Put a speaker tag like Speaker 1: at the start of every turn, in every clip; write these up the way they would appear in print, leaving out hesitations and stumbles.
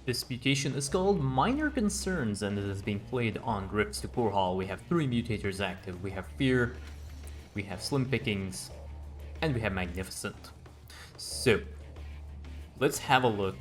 Speaker 1: This mutation is called Minor Concerns and it is being played on Rifts to Korhal. We have 3 mutators active. We have Fear, we have Slim Pickings, and we have Mag-Nificent. So, let's have a look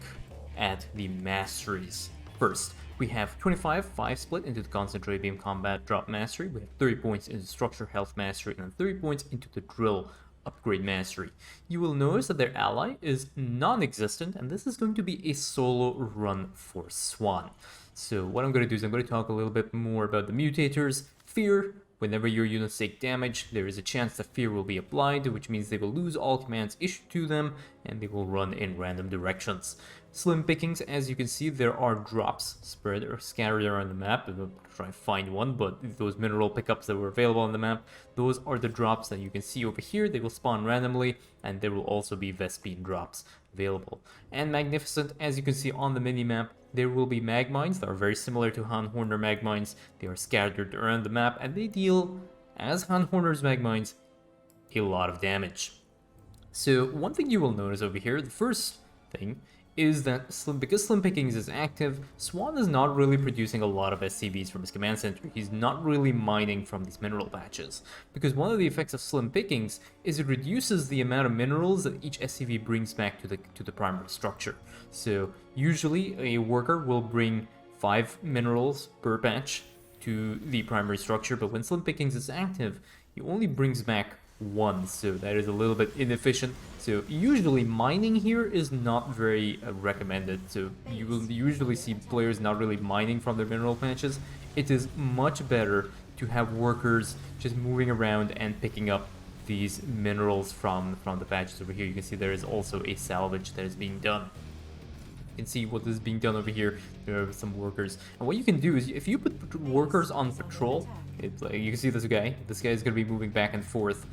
Speaker 1: at the masteries. First, we have 25 5 split into the Concentrate Beam Combat Drop Mastery. We have 30 points into Structure Health Mastery and 30 points into the Drill Upgrade Mastery. You will notice that their ally is non-existent, and this is going to be a solo run for Swann. So what I'm going to do is I'm going to talk a little bit more about the mutators. Fear. Whenever your units take damage, there is a chance that Fear will be applied, which means they will lose all commands issued to them, and they will run in random directions. Slim Pickings, as you can see, there are drops spread or scattered around the map. I'll try and find one, but those mineral pickups that were available on the map, those are the drops that you can see over here. They will spawn randomly, and there will also be Vespene drops available. And Mag-Nificent, as you can see on the mini-map, there will be mag mines that are very similar to Han Horner mag mines. They are scattered around the map, and they deal, as Han Horner's mag mines, a lot of damage. So one thing you will notice over here, the first thing, is that because Slim Pickings is active, Swann is not really producing a lot of SCVs from his command center. He's not really mining from these mineral patches. Because one of the effects of Slim Pickings is it reduces the amount of minerals that each SCV brings back to the primary structure. So usually a worker will bring 5 minerals per patch to the primary structure, but when Slim Pickings is active, he only brings back 1, so that is a little bit inefficient. So usually mining here is not very recommended, so you will usually see players not really mining from their mineral patches. It is much better to have workers just moving around and picking up these minerals from the patches over here. You can see there is also a salvage that is being done. You can see what is being done over here. There are some workers, and what you can do is if you put workers on patrol, it's like you can see this guy is going to be moving back and forth.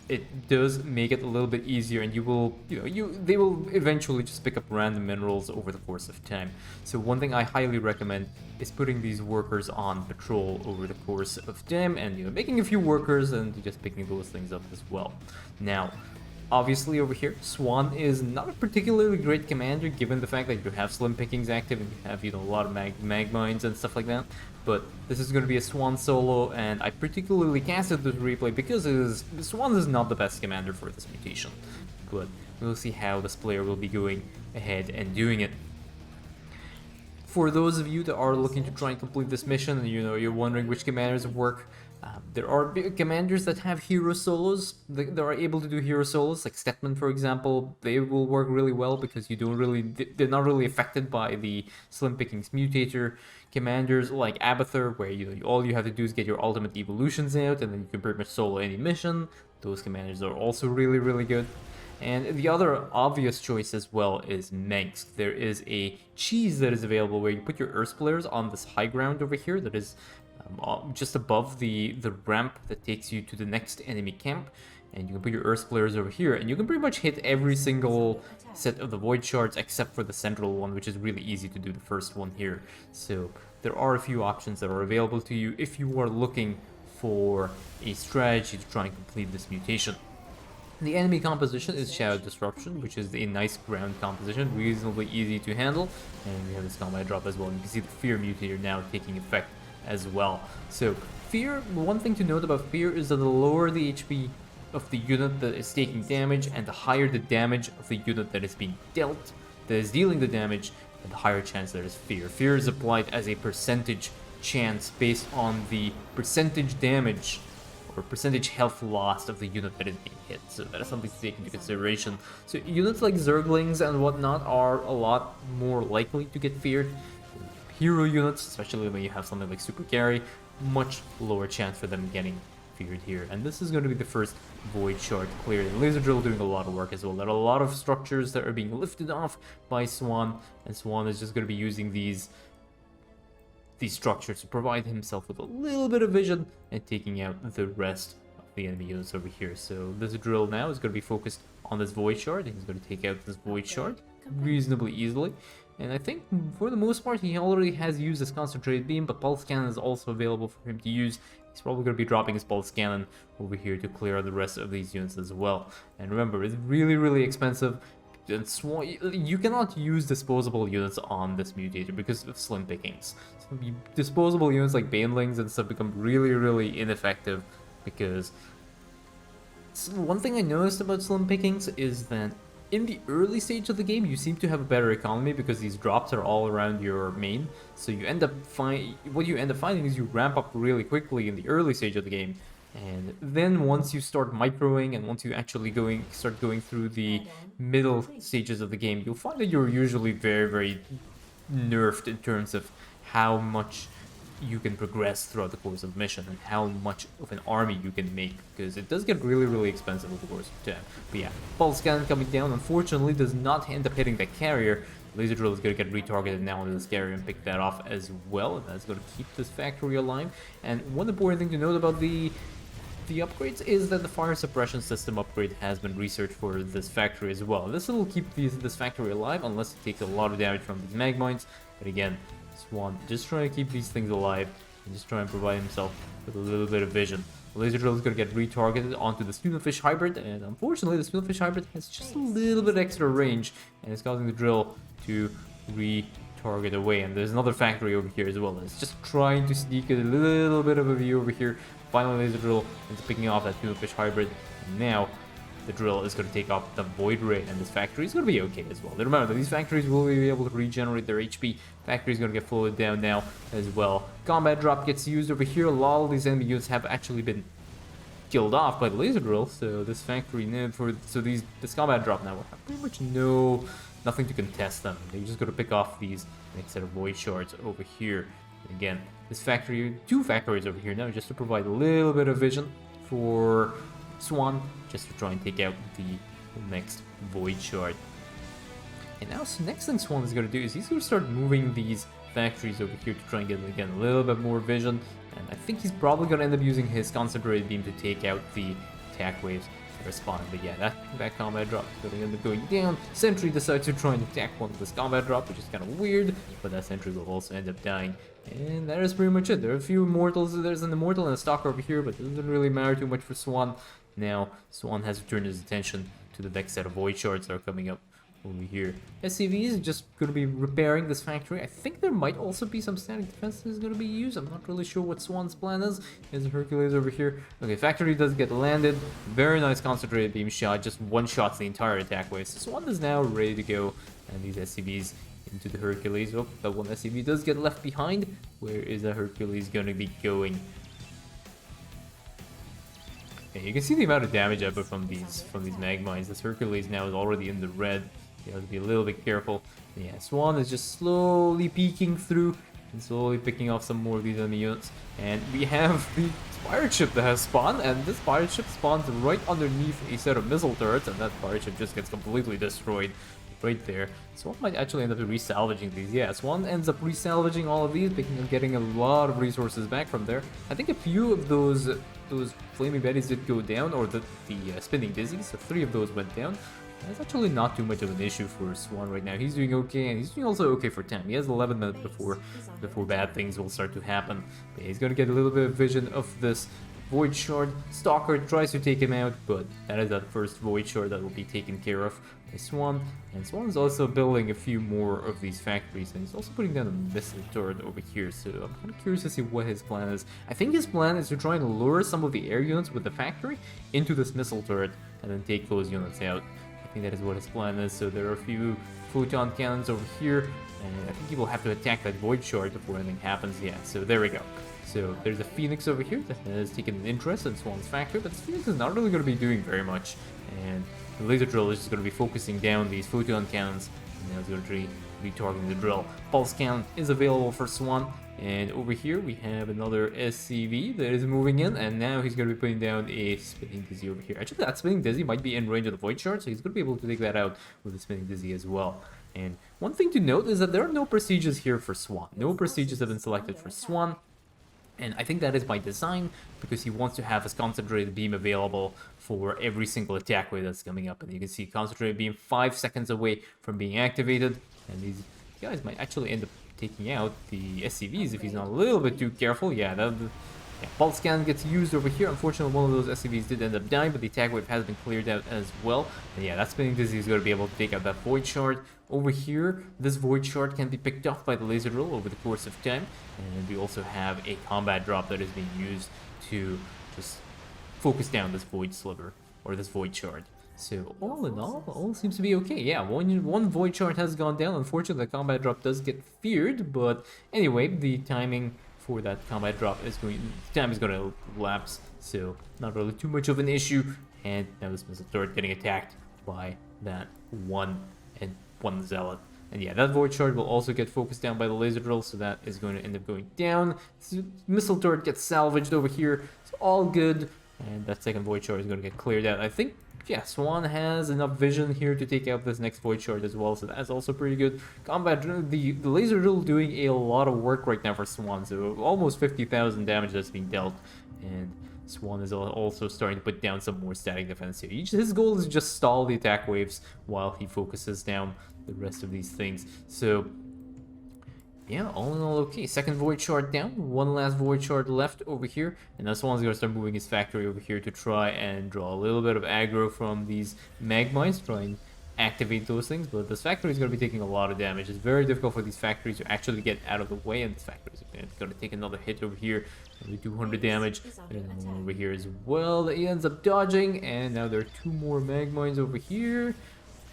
Speaker 1: It does make it a little bit easier, and they will eventually just pick up random minerals over the course of time. So one thing I highly recommend is putting these workers on patrol over the course of time, and making a few workers and just picking those things up as well. Now, obviously over here, Swann is not a particularly great commander given the fact that you have Slim Pickings active and you have, a lot of mag mines and stuff like that. But this is going to be a Swann solo, and I particularly casted this replay because Swann is not the best commander for this mutation. But we'll see how this player will be going ahead and doing it. For those of you that are looking to try and complete this mission and you're wondering which commanders work, there are commanders that have hero solos that are able to do hero solos, like Stetman for example. They will work really well because they're not really affected by the Slim Pickings mutator. Commanders like Abathur, where all you have to do is get your ultimate evolutions out and then you can pretty much solo any mission. Those commanders are also really, really good. And the other obvious choice as well is Mengsk. There is a cheese that is available where you put your Earth players on this high ground over here that is just above the ramp that takes you to the next enemy camp, and you can put your Earth players over here, and you can pretty much hit every single set of the Void Shards except for the central one, which is really easy to do, the first one here. So there are a few options that are available to you if you are looking for a strategy to try and complete this mutation. The enemy composition is Shadow Disruption, which is a nice ground composition, reasonably easy to handle, and we have this combat drop as well. You can see the Fear Mutator now taking effect as well. So Fear, one thing to note about Fear is that the lower the HP of the unit that is taking damage and the higher the damage of the unit that is being dealt, that is dealing the damage, and the higher chance there is Fear. Fear is applied as a percentage chance based on the percentage damage or percentage health lost of the unit that is being hit. So that is something to take into consideration. So units like Zerglings and whatnot are a lot more likely to get feared. Hero units, especially when you have something like Super Carry, much lower chance for them getting feared here. And this is going to be the first Void Shard cleared. And Laser Drill doing a lot of work as well. There are a lot of structures that are being lifted off by Swann, and Swann is just going to be using these structures to provide himself with a little bit of vision and taking out the rest of the enemy units over here. So this drill now is going to be focused on this Void Shard, and he's going to take out this Void Shard reasonably easily. And I think for the most part he already has used his Concentrated Beam, but Pulse Cannon is also available for him to use. He's probably going to be dropping his Pulse Cannon over here to clear the rest of these units as well. And remember, it's really, really expensive. And Swann, you cannot use disposable units on this mutator because of slim pickings. So disposable units like banelings and stuff become really, really ineffective because one thing I noticed about slim pickings is that in the early stage of the game, you seem to have a better economy because these drops are all around your main. So you end up what you end up finding is you ramp up really quickly in the early stage of the game. And then once you start microing and once you actually start going through the middle stages of the game, you'll find that you're usually very, very nerfed in terms of how much you can progress throughout the course of the mission and how much of an army you can make, because it does get really, really expensive over the course of time. But yeah, pulse cannon coming down unfortunately does not end up hitting that carrier. Laser drill is going to get retargeted now into this carrier and pick that off as well, and that's going to keep this factory alive. And one important thing to note about the upgrades is that the fire suppression system upgrade has been researched for this factory as well. This will keep this factory alive unless it takes a lot of damage from these mag mines. But again, Swann just trying to keep these things alive and just trying to provide himself with a little bit of vision. The laser drill is going to get retargeted onto the Studentfish hybrid, and unfortunately the Studentfish hybrid has just a little bit extra range and it's causing the drill to retarget away. And there's another factory over here as well. It's just trying to sneak a little bit of a view over here. Finally, laser drill ends up picking off that Studentfish hybrid, and now the drill is going to take off the Void Ray, and this factory is going to be okay as well. Remember that these factories will be able to regenerate their HP. Factory is going to get floated down now as well. Combat drop gets used over here. A lot of these enemy units have actually been killed off by the laser drill, so this factory this combat drop now will have pretty much nothing to contest them. They're just going to pick off these next set of void shards over here. And again, this factory, two factories over here now, just to provide a little bit of vision for Swann, just to try and take out the next void shard. And now, so next thing Swann is going to do is he's going to start moving these factories over here to try and get, again, a little bit more vision. And I think he's probably going to end up using his concentrated beam to take out the attack waves that are spawning. But yeah, that combat drop is going to end up going down. Sentry decides to try and attack one of this combat drop, which is kind of weird, but that Sentry will also end up dying. And that is pretty much it. There are a few immortals. There's an immortal and a stalker over here, but it doesn't really matter too much for Swann. Now, Swann has to turn his attention to the next set of void shards that are coming up over here. SCV is just going to be repairing this factory. I think there might also be some static defenses going to be used. I'm not really sure what Swann's plan is. There's a Hercules over here. Okay, factory does get landed. Very nice concentrated beam shot. Just one-shots the entire attack wave. So Swann is now ready to go. And these SCVs into the Hercules. Oh, that one SCV does get left behind. Where is the Hercules going to be going? Okay, you can see the amount of damage I put from these mag mines. This Hercules now is already in the red. You have to be a little bit careful. Yeah, Swann is just slowly peeking through and slowly picking off some more of these enemy units. And we have the pirate ship that has spawned, and this pirate ship spawns right underneath a set of missile turrets, and that pirate ship just gets completely destroyed right there. Swann might actually end up resalvaging these. Yeah, Swann ends up resalvaging all of these, getting a lot of resources back from there. I think a few of those flaming betties did go down, or the spinning dizzies, so 3 of those went down. That's actually not too much of an issue for Swann right now. He's doing okay, and he's doing also okay for time. He has 11 minutes before bad things will start to happen. But he's gonna get a little bit of vision of this Void Shard. Stalker tries to take him out, but that is that first Void Shard that will be taken care of by Swann. And Swann is also building a few more of these factories, and he's also putting down a missile turret over here. So I'm kind of curious to see what his plan is. I think his plan is to try and lure some of the air units with the factory into this missile turret, and then take those units out. I think that is what his plan is. So there are a few photon cannons over here, and I think he will have to attack that void shard before anything happens. Yeah, so there we go. So there's a Phoenix over here that has taken an interest in Swann's factory, but this Phoenix is not really going to be doing very much. And the laser drill is just going to be focusing down these photon cannons, and now it's going to be targeting the drill. Pulse cannon is available for Swann. And over here we have another SCV that is moving in, and now he's going to be putting down a spinning dizzy over here. Actually, that spinning dizzy might be in range of the void shard, so he's going to be able to take that out with the spinning dizzy as well. And one thing to note is that there are no prestiges here for Swann. No prestiges have been selected for Swann, and I think that is by design, because he wants to have his concentrated beam available for every single attack wave that's coming up. And you can see concentrated beam 5 seconds away from being activated, and these guys might actually end up taking out the SCVs if he's not a little bit too careful. Yeah, Yeah, pulse scan gets used over here. Unfortunately, one of those SCVs did end up dying, but the attack wave has been cleared out as well. And yeah, that spinning dizzy is going to be able to take out that void shard. Over here, this void shard can be picked off by the laser drill over the course of time. And we also have a combat drop that is being used to just focus down this void sliver, or this void shard. So all in all seems to be okay. Yeah, one void shard has gone down. Unfortunately, the combat drop does get feared, but anyway, the timing for that combat drop is time is going to lapse, so not really too much of an issue. And now this missile turret getting attacked by that one zealot. And yeah, that void shard will also get focused down by the laser drill, so that is going to end up going down. So missile turret gets salvaged over here. It's all good. And that second void shard is going to get cleared out. I think, yeah, Swann has enough vision here to take out this next void shard as well, so that's also pretty good. Combat, the laser drill doing a lot of work right now for Swann, so almost 50,000 damage that's being dealt. And Swann is also starting to put down some more static defense here. His goal is just stall the attack waves while he focuses down the rest of these things. So yeah, all in all okay. Second void shard down, one last void shard left over here, and now Swann's gonna start moving his factory over here to try and draw a little bit of aggro from these mag mines, try and activate those things, but this factory is gonna be taking a lot of damage. It's very difficult for these factories to actually get out of the way, and this factory is gonna take another hit over here, only 200 damage, and one over here as well that he ends up dodging, and now there are two more mag mines over here,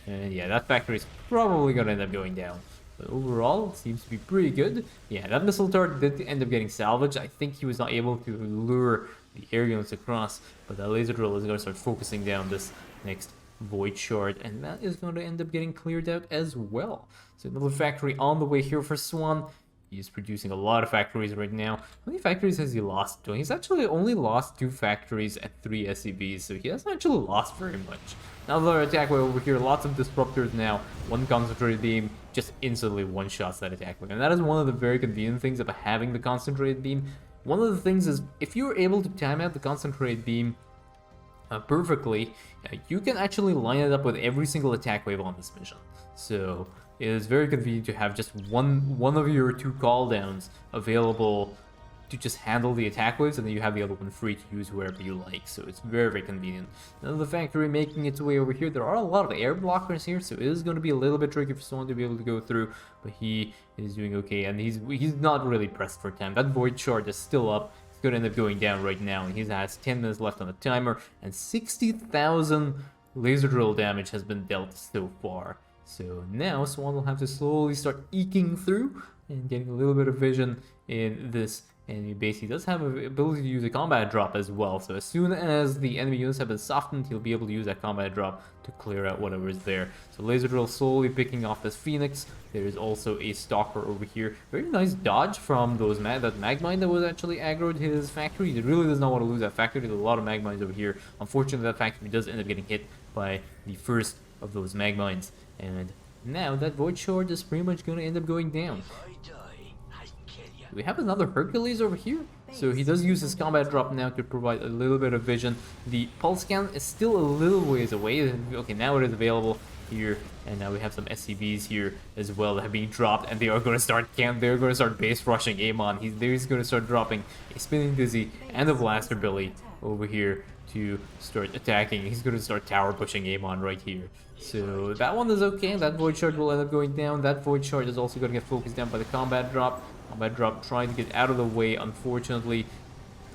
Speaker 1: and yeah, that factory is probably gonna end up going down. But overall, it seems to be pretty good. Yeah, that missile turret did end up getting salvaged. I think he was not able to lure the air units across, but that laser drill is going to start focusing down this next void shard, and that is going to end up getting cleared out as well. So another factory on the way here for Swann. He's producing a lot of factories right now. How many factories has he lost to? He's actually only lost 2 factories and 3 SCVs, so he hasn't actually lost very much. Another attack wave over here, lots of disruptors now. One concentrated beam just instantly one-shots that attack wave. And that is one of the very convenient things about having the concentrated beam. One of the things is, if you're able to time out the concentrated beam perfectly, you can actually line it up with every single attack wave on this mission. So it is very convenient to have just one of your 2 cooldowns available to just handle the attack waves, and then you have the other one free to use wherever you like. So it's very, very convenient. Another factory making its way over here. There are a lot of air blockers here, so it is going to be a little bit tricky for someone to be able to go through, but he is doing okay, and he's not really pressed for time. That void shard is still up. It's going to end up going down right now, and he has 10 minutes left on the timer, and 60,000 laser drill damage has been dealt so far. So now Swann will have to slowly start eking through and getting a little bit of vision in this enemy base. He does have the ability to use a combat drop as well, so as soon as the enemy units have been softened, he'll be able to use that combat drop to clear out whatever is there. So laser drill slowly picking off this Phoenix. There is also a stalker over here. Very nice dodge from those that mag mine that was actually aggroed his factory. He really does not want to lose that factory. There's a lot of mag mines over here. Unfortunately, that factory does end up getting hit by the first of those mag mines, and now that void shard is pretty much going to end up going down. We have another Hercules over here, so he does use his combat drop now to provide a little bit of vision. The pulse scan is still a little ways away. Okay, now it is available here, and now we have some SCVs here as well that have been dropped, and they are going to start they're going to start base rushing Amon. He's going to start dropping a spinning dizzy and a blaster Billy over here to start attacking. He's going to start tower pushing Amon right here. So that one is okay. That void shard will end up going down. That void shard is also going to get focused down by the combat drop. Combat drop trying to get out of the way. Unfortunately,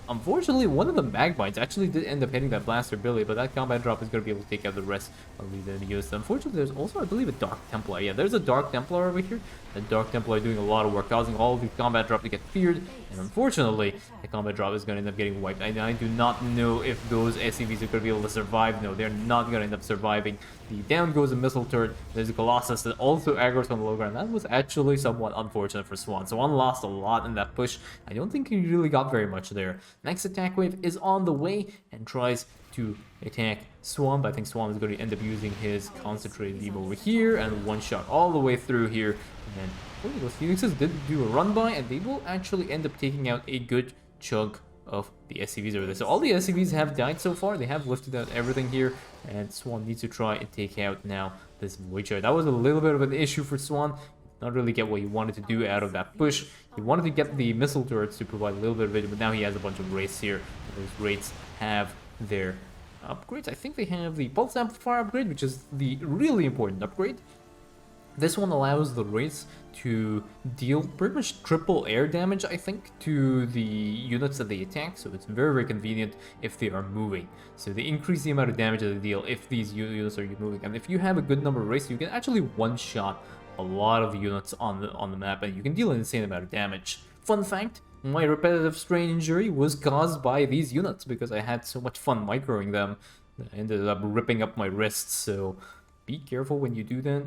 Speaker 1: one of the mag mines actually did end up hitting that blaster Billy, but that combat drop is going to be able to take out the rest of the enemy units. Unfortunately, there's also, I believe, a Dark Templar. Yeah, there's a Dark Templar over here. The Dark Templar doing a lot of work, causing all of the combat drop to get feared, and unfortunately, the combat drop is going to end up getting wiped. I do not know if those SCVs are going to be able to survive. No, they're not going to end up surviving. The down goes a missile turret. There's a Colossus that also aggroes on the low ground. That was actually somewhat unfortunate for Swann. Swann lost a lot in that push. I don't think he really got very much there. Next attack wave is on the way and tries to attack Swann, but I think Swann is going to end up using his concentrated beam over here and one shot all the way through here. And then those Phoenixes did do a run by, and they will actually end up taking out a good chunk of the SCVs over there. So all the SCVs have died so far. They have lifted out everything here, and Swann needs to try and take out now this void shard. That was a little bit of an issue for Swann. not really get what he wanted to do out of that push. He wanted to get the missile turrets to provide a little bit of vision, but now he has a bunch of wraiths here. Those wraiths have their upgrades. I think they have the pulse amplifier upgrade, which is the really important upgrade. This one allows the wraiths to deal pretty much triple air damage, I think, to the units that they attack, so it's very, very convenient if they are moving. So they increase the amount of damage that they deal if these units are moving, and if you have a good number of wraiths, you can actually one-shot a lot of units on the map, and you can deal an insane amount of damage. Fun fact, my repetitive strain injury was caused by these units, because I had so much fun microing them. I ended up ripping up my wrists, so be careful when you do that.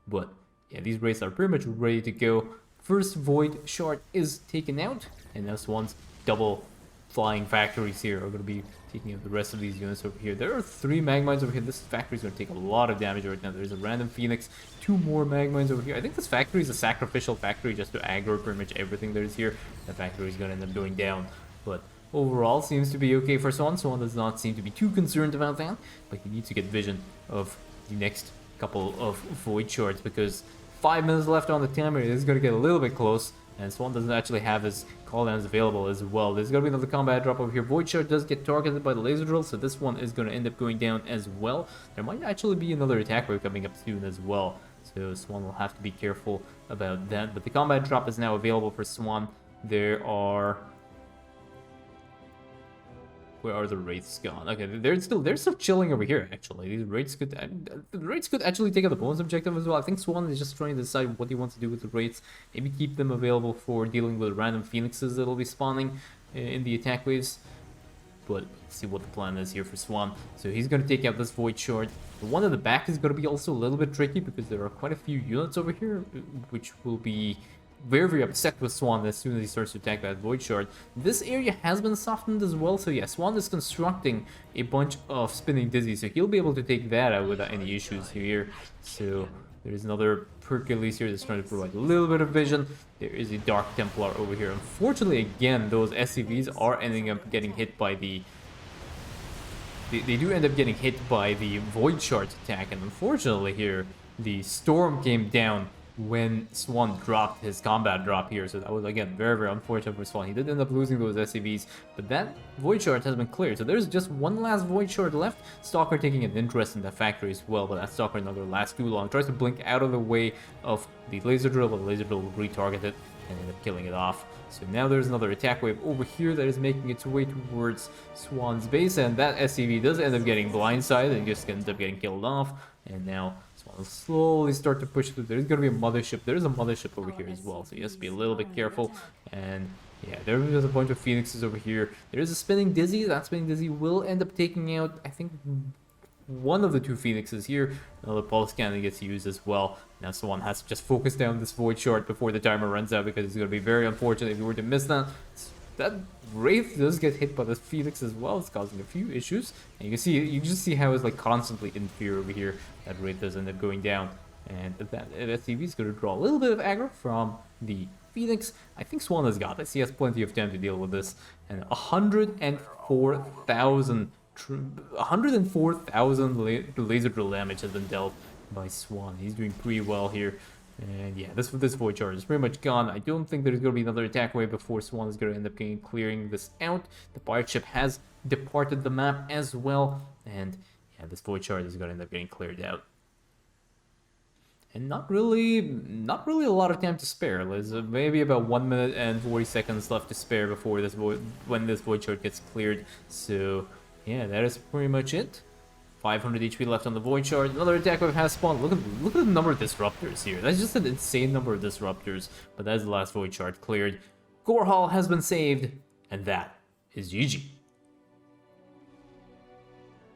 Speaker 1: But yeah, these wraiths are pretty much ready to go. First Void Shard is taken out, and now Swann's double flying factories here are going to be taking out the rest of these units over here. There are 3 Magmines over here. This factory is going to take a lot of damage right now. There's a random Phoenix, 2 more Magmines over here. I think this factory is a sacrificial factory just to aggro pretty much everything that is here. That factory is going to end up going down, but overall seems to be okay for Swann. Swann does not seem to be too concerned about that, but he needs to get vision of the next couple of Void Shards, because 5 minutes left on the timer. It is going to get a little bit close, and Swann doesn't actually have his cooldowns available as well. There's going to be another combat drop over here. Void Shard does get targeted by the laser drill, so this one is going to end up going down as well. There might actually be another attack wave coming up soon as well, so Swann will have to be careful about that. But the combat drop is now available for Swann. There are... Where are the wraiths gone? Okay, they're still chilling over here. Actually, these wraiths could actually take out the bonus objective as well. I think Swann is just trying to decide what he wants to do with the wraiths. Maybe keep them available for dealing with random phoenixes that'll be spawning in the attack waves. But let's see what the plan is here for Swann. So he's going to take out this Void Shard. The one at the back is going to be also a little bit tricky, because there are quite a few units over here, which will be very, very upset with Swann as soon as he starts to attack that Void Shard. This area has been softened as well, so yeah, Swann is constructing a bunch of spinning dizzy, so he'll be able to take that out without any issues here. So there's another Hercules here that's trying to provide a little bit of vision. There is a Dark Templar over here. Unfortunately, again, those SCVs are ending up getting hit by the... They do end up getting hit by the Void Shard's attack, and unfortunately here, the Storm came down when Swann dropped his combat drop here, so that was again very, very unfortunate for Swann. He did end up losing those SCVs, but that Void Shard has been cleared, so there's just one last Void Shard left. Stalker taking an interest in that factory as well, but that Stalker not going to last too long. Tries to blink out of the way of the laser drill, but the laser drill will retarget it and end up killing it off. So now there's another attack wave over here that is making its way towards Swann's base, and that SCV does end up getting blindsided and just ends up getting killed off. And now Swann will slowly start to push through. There's going to be a mothership. There's a mothership over here as well, so you have to be a little bit careful. And yeah, there's a bunch of phoenixes over here. There's a spinning dizzy. That spinning dizzy will end up taking out, I think, one of the 2 phoenixes here. Another pulse cannon gets used as well. Now Swann has to just focus down this Void Shard before the timer runs out, because it's going to be very unfortunate if you were to miss that. That Wraith does get hit by the Phoenix as well. It's causing a few issues. And you just see how it's like constantly in fear over here. That Wraith does end up going down. And that SCV is going to draw a little bit of aggro from the Phoenix. I think Swann has got this. He has plenty of time to deal with this. And 104,000 laser drill damage has been dealt by Swann. He's doing pretty well here. And yeah, this Void Shard is pretty much gone. I don't think there's going to be another attack wave before Swann is going to end up clearing this out. The pirate ship has departed the map as well. And yeah, this Void Shard is going to end up getting cleared out. And not really a lot of time to spare. There's maybe about 1 minute and 40 seconds left to spare before when this Void Shard gets cleared. So yeah, that is pretty much it. 500 HP left on the Void Shard. Another attack wave has spawned. Look at the number of disruptors here. That's just an insane number of disruptors. But that's the last Void Shard cleared. Korhal has been saved, and that is GG.